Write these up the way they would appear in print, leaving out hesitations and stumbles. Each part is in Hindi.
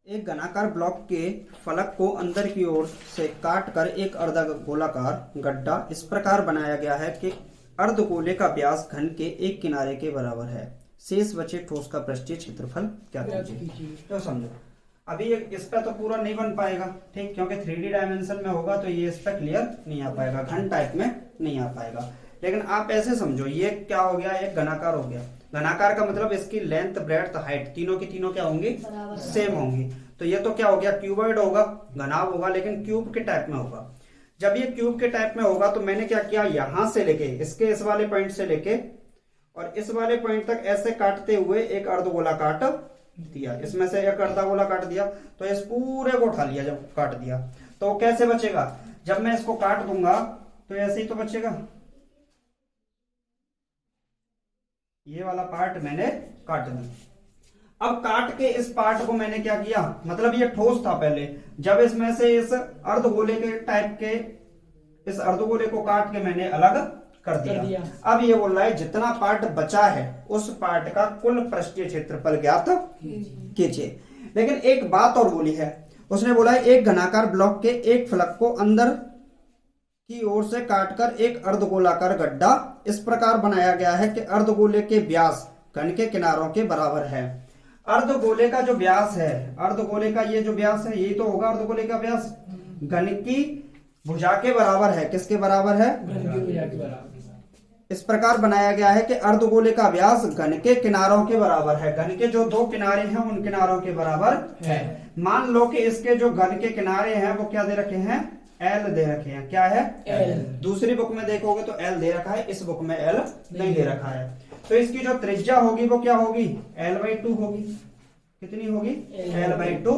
एक घनाकार ब्लॉक के फलक को अंदर की ओर से काटकर एक अर्धगोलाकार गड्ढा इस प्रकार बनाया गया है कि अर्धगोले का व्यास घन के एक किनारे के बराबर है। शेष बचे ठोस का पृष्ठीय क्षेत्रफल क्या कीजिए। तो समझो, अभी इस पे तो पूरा नहीं बन पाएगा, ठीक, क्योंकि 3D डायमेंशन में होगा तो ये इस पे क्लियर नहीं आ पाएगा, घन टाइप में नहीं आ पाएगा। लेकिन आप ऐसे समझो, ये क्या हो गया, एक घनाकार हो गया। घनाकार का मतलब इसकी लेंथ, ब्रेड्थ, हाइट तीनों की तीनों क्या होंगी, सेम होंगी। तो ये तो क्या हो गया, क्यूबॉइड होगा, घनाभ होगा, लेकिन क्यूब के टाइप में होगा। जब ये क्यूब के टाइप में होगा तो मैंने क्या किया, यहां से लेके इसके इस वाले पॉइंट से लेके और इस वाले पॉइंट तक ऐसे काटते हुए एक अर्धगोला काट दिया, इसमें से एक अर्धगोला काट दिया। तो इस पूरे को उठा लिया, जब काट दिया तो कैसे बचेगा, जब मैं इसको काट दूंगा तो ऐसे ही तो बचेगा। ये वाला पार्ट मैंने काट दिया। अब काट के इस पार्ट को मैंने क्या किया, मतलब ये ठोस था पहले, जब इसमें से इस अर्धगोले के टाइप के इस अर्धगोले को काट के मैंने अलग कर दिया। अब ये बोल रहा है जितना पार्ट बचा है उस पार्ट का कुल पृष्ठीय क्षेत्रफल ज्ञात कीजिए। लेकिन एक बात और बोली है, उसने बोला है एक घनाकार ब्लॉक के एक फलक को अंदर की ओर से काटकर एक अर्धगोलाकार गड्ढा इस प्रकार बनाया गया है कि अर्धगोले के व्यास घन के किनारों के बराबर है। अर्धगोले का जो व्यास है, अर्धगोले का ये जो व्यास है, यही तो होगा अर्धगोले का व्यास, घन की भुजा के बराबर है। किसके बराबर है, इस प्रकार बनाया गया है कि अर्धगोले का व्यास घन के किनारों के बराबर है। घन के जो दो किनारे हैं उन किनारों के बराबर है। मान लो कि इसके जो घन के किनारे हैं वो क्या दे रखे हैं, एल दे रखे हैं। क्या है, एल। दूसरी बुक में देखोगे तो एल दे रखा है, इस बुक में एल नहीं दे रखा है। तो इसकी जो त्रिज्या होगी वो क्या होगी, l/2 होगी। कितनी होगी, l/2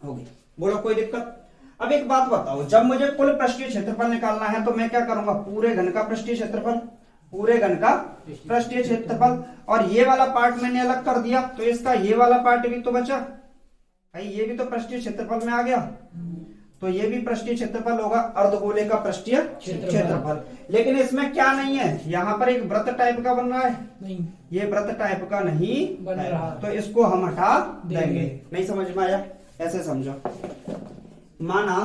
होगी। बोलो कोई दिक्कत। अब एक बात बताओ, जब मुझे कुल पृष्ठीय क्षेत्रफल निकालना है तो मैं क्या करूंगा, पूरे घन का पृष्ठीय क्षेत्रफल, पूरे घन का पृष्ठीय क्षेत्रफल, और ये वाला पार्ट मैंने अलग कर दिया तो इसका ये वाला पार्ट भी तो बचा भाई, ये भी तो पृष्ठीय क्षेत्रफल में आ गया। तो ये भी पृष्ठीय क्षेत्रफल होगा, अर्धगोले का पृष्ठीय क्षेत्रफल। लेकिन इसमें क्या नहीं है, यहाँ पर एक वृत्त टाइप का बन रहा है, नहीं, ये वृत्त टाइप का नहीं बन रहा, तो इसको हम हटा देंगे। नहीं समझ में आया, ऐसे समझो। माना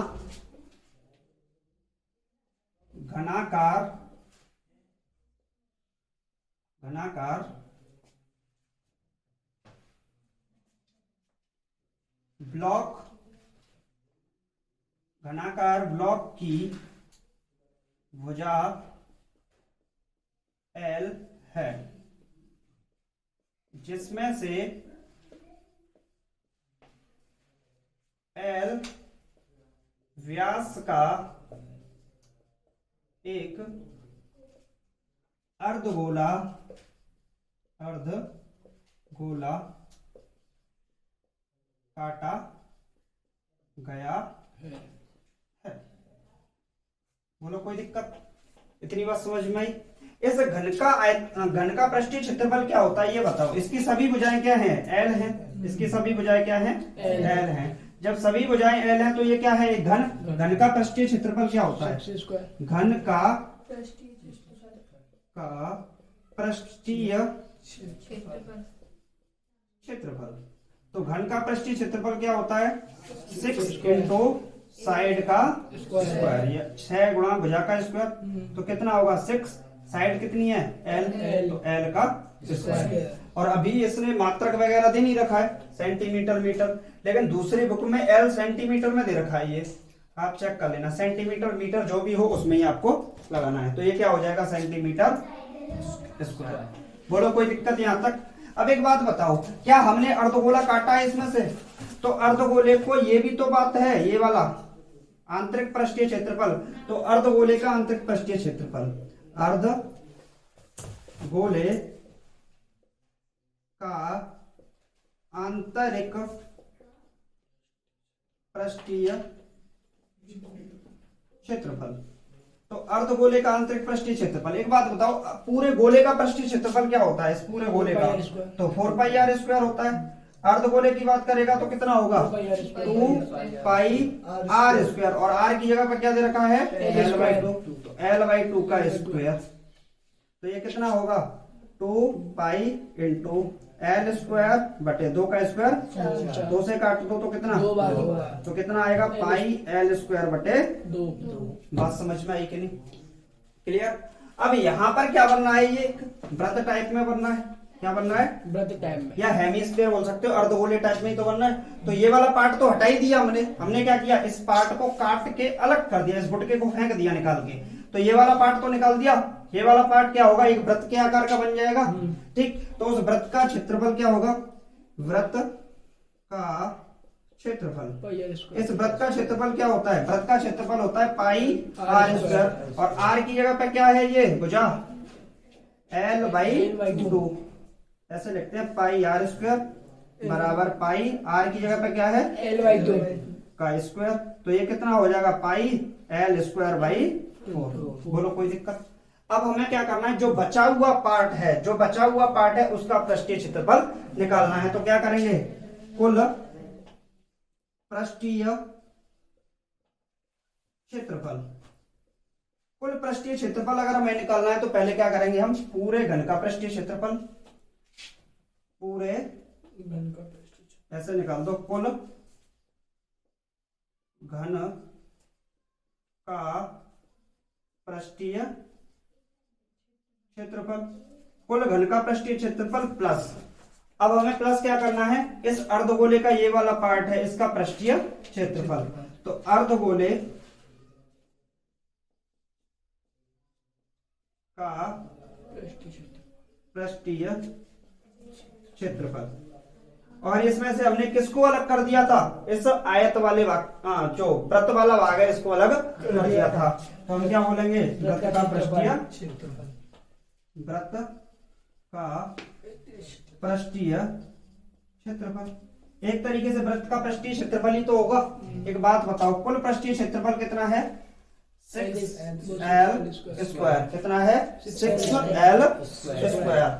घनाकार ब्लॉक की भुजा L है, जिसमें से L व्यास का एक अर्धगोला काटा गया है। बोलो कोई दिक्कत, इतनी बात समझ में आई। इस घन का पृष्ठीय क्षेत्रफल क्या होता है ये बताओ। इसकी सभी भुजाएं क्या हैं, एल हैं। इसकी सभी भुजाएं क्या हैं, एल हैं। जब सभी भुजाएं एल हैं तो ये क्या है, घन का पृष्ठीय क्षेत्रफल क्या होता है, घन का पृष्ठीय क्षेत्रफल। तो घन का पृष्ठीय क्षेत्रफल क्या होता है, 6 इंटू साइड का स्क्वायर, या 6 गुणा भुजा का स्क्वायर। तो कितना होगा, 6, साइड कितनी है, एल, तो एल का स्क्वायर। और अभी इसने मात्रक वगैरह दे नहीं रखा है, सेंटीमीटर, मीटर, लेकिन दूसरी बुक में एल सेंटीमीटर में दे रखा है। ये आप चेक कर लेना, सेंटीमीटर, मीटर जो भी हो उसमें ही आपको लगाना है। तो ये क्या हो जाएगा, सेंटीमीटर स्क्वायर। बोलो कोई दिक्कत यहां तक। अब एक बात बताओ, क्या हमने अर्धगोला काटा है इसमें से, तो अर्धगोले को, ये भी तो बात है, ये वाला आंतरिक पृष्ठीय क्षेत्रफल, तो अर्धगोले का आंतरिक पृष्ठीय क्षेत्रफल, अर्धगोले का आंतरिक पृष्ठीय क्षेत्रफल। तो अर्धगोले का आंतरिक पृष्ठीय क्षेत्रफल, एक बात बताओ, पूरे गोले का पृष्ठीय क्षेत्रफल क्या होता है, इस पूरे गोले का, तो 4πr² होता है। अर्धगोले की बात करेगा तो कितना होगा, 2πr², और r की जगह पर क्या दे रखा है, l/2, तो l/2 का स्क्वायर। तो ये कितना होगा, 2π × एल स्क्वायर बटे 2 का स्क्वायर, 2 से काट दो तो कितना, 2 बार तो कितना आएगा पाई एल स्क्वायर बटे 2। बात समझ में आई कि नहीं? क्लियर। अब यहाँ पर क्या बनना है, ये वृत्त टाइप में बनना है, क्या बनना है, वृत्त टाइप में, या हेमिस्फीयर बोल सकते हो, अर्धगोले टाइप में ही तो बनना है। तो ये वाला पार्ट तो हटा ही दिया हमने क्या किया, इस पार्ट को काट के अलग कर दिया, इस गुटके को फेंक दिया निकाल के, तो ये वाला पार्ट तो निकाल दिया, ये वाला पार्ट क्या होगा, एक वृत्त के आकार का बन जाएगा। ठीक, तो उस वृत्त का क्षेत्रफल क्या होगा, वृत्त का क्षेत्रफल, इस वृत्त का क्षेत्रफल क्या होता है, वृत्त का क्षेत्रफल होता है पाई आर स्क्वायर, और आर की जगह पे क्या है, ये भुजा एल बाई 2, ऐसे लिखते हैं पाई आर स्क्वायर बराबर पाई आर की जगह पे क्या है, एल बाई 2 का स्क्वायर, तो ये कितना हो जाएगा पाई एल स्क्वायर बाई 4। बोलो कोई दिक्कत? अब हमें क्या करना है, जो बचा हुआ पार्ट है उसका पृष्ठीय क्षेत्रफल निकालना है। तो क्या करेंगे, कुल पृष्ठीय क्षेत्रफल अगर हमें निकालना है तो पहले क्या करेंगे, हम पूरे घन का पृष्ठीय क्षेत्रफल, पूरे ऐसे निकाल दो, कुल घन का पृष्ठीय क्षेत्रफल, कुल घन का पृष्ठीय क्षेत्रफल प्लस, अब हमें प्लस क्या करना है, इस अर्धगोले का ये वाला पार्ट है इसका पृष्ठीय क्षेत्रफल, तो अर्धगोले का पृष्ठीय क्षेत्रफल, और इसमें से हमने किसको अलग कर दिया था, इस आयत वाले भाग, जो वृत्त वाला भाग है इसको अलग कर दिया था। तो हम क्या बोलेंगे, वृत्त का पृष्ठीय क्षेत्रफल, वृत्त का पृष्ठीय क्षेत्रफल, एक तरीके से वृत्त का पृष्ठीय क्षेत्रफल ही तो होगा। एक बात बताओ, कुल पृष्ठीय क्षेत्रफल कितना है, 6l स्क्वायर, कितना है 6l स्क्वायर,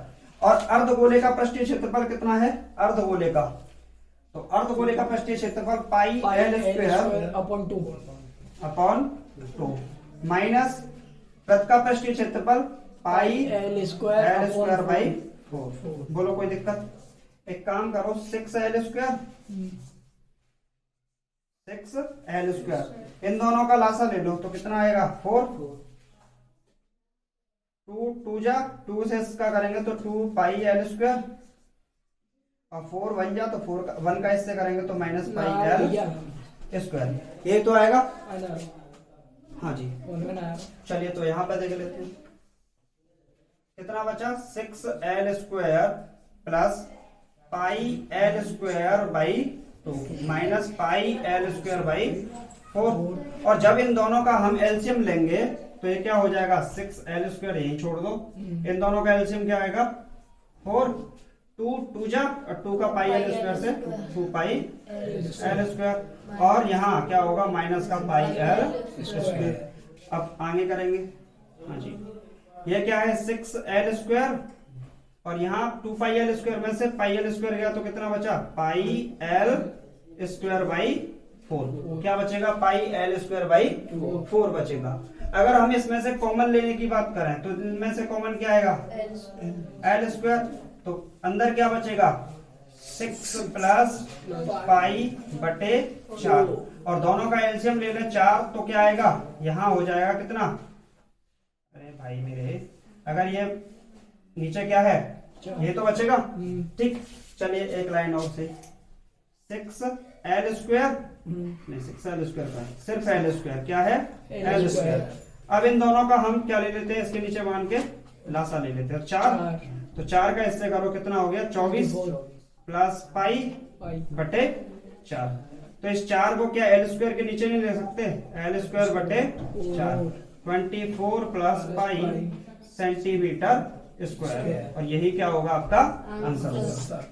और अर्धगोले का पृष्ठीय क्षेत्रफल कितना है, अर्धगोले का, तो अर्धगोले का पृष्ठीय क्षेत्रफल pi L square upon 2 minus वृत्त का पृष्ठीय क्षेत्रफल पाई एल स्क्वायर बाई 4। बोलो कोई दिक्कत? एक काम करो, 6l स्क्वायर, 6l स्क्वायर, इन दोनों का लासा ले लो तो कितना आएगा 4, 2 जा 2 से इसका करेंगे तो 2 पाई एल स्क्वायर, और 4 1 जा तो 1 का इससे करेंगे तो माइनस पाई एल स्क्वायर, ये तो आएगा। हाँ जी, चलिए तो यहाँ पे देख लेते हैं कितना बचा, 6l square plus pi L square by 2 minus pi L square by 4, और जब इन दोनों का हम एलसीएम लेंगे तो ये क्या हो जाएगा, 6l स्क्वायर यही छोड़ दो, इन दोनों का एलसीएम क्या आएगा 4, 2 जा और 2 का पाई एल स्क्वायर से 2 पाई एल स्क्वायर, और यहाँ क्या होगा माइनस का पाई एल स्क्वायर। अब आगे करेंगे, हाँ जी, ये क्या है 6l स्क्वायर, और यहाँ 2 पाई एल स्क्वायर में से पाई एल स्क्वायर गया तो कितना बचा, पाई एल स्क्वायर बाई 4, क्या बचेगा, पाई एल स्क्वायर बाई 4 बचेगा। अगर हम इसमें से कॉमन लेने की बात करें तो इनमें से कॉमन क्या आएगा, एल स्क्वायर, तो अंदर क्या बचेगा 6 प्लस पाई बटे 4, और दोनों का एलसीएम ले लें 4, तो क्या आएगा, यहाँ हो जाएगा कितना, अरे भाई मेरे, अगर ये नीचे क्या है, ये तो बचेगा। ठीक, चलिए एक लाइन और से, 6l स्क्वायर नहीं 6l स्क्वायर का सिर्फ l स्क्वायर, क्या है l स्क्वायर। अब इन दोनों का हम क्या ले लेते हैं, इसके नीचे मान के लासा ले लेते हैं 4, तो 4 का इससे करो कितना हो गया 24 प्लस पाई बटे 4, तो इस 4 को क्या l स्क्वायर के नीचे नहीं ले सकते, l स्क्वायर बटे 4, 24 प्लस पाई सेंटीमीटर स्क्वायर, और यही क्या होगा आपका आंसर होगा।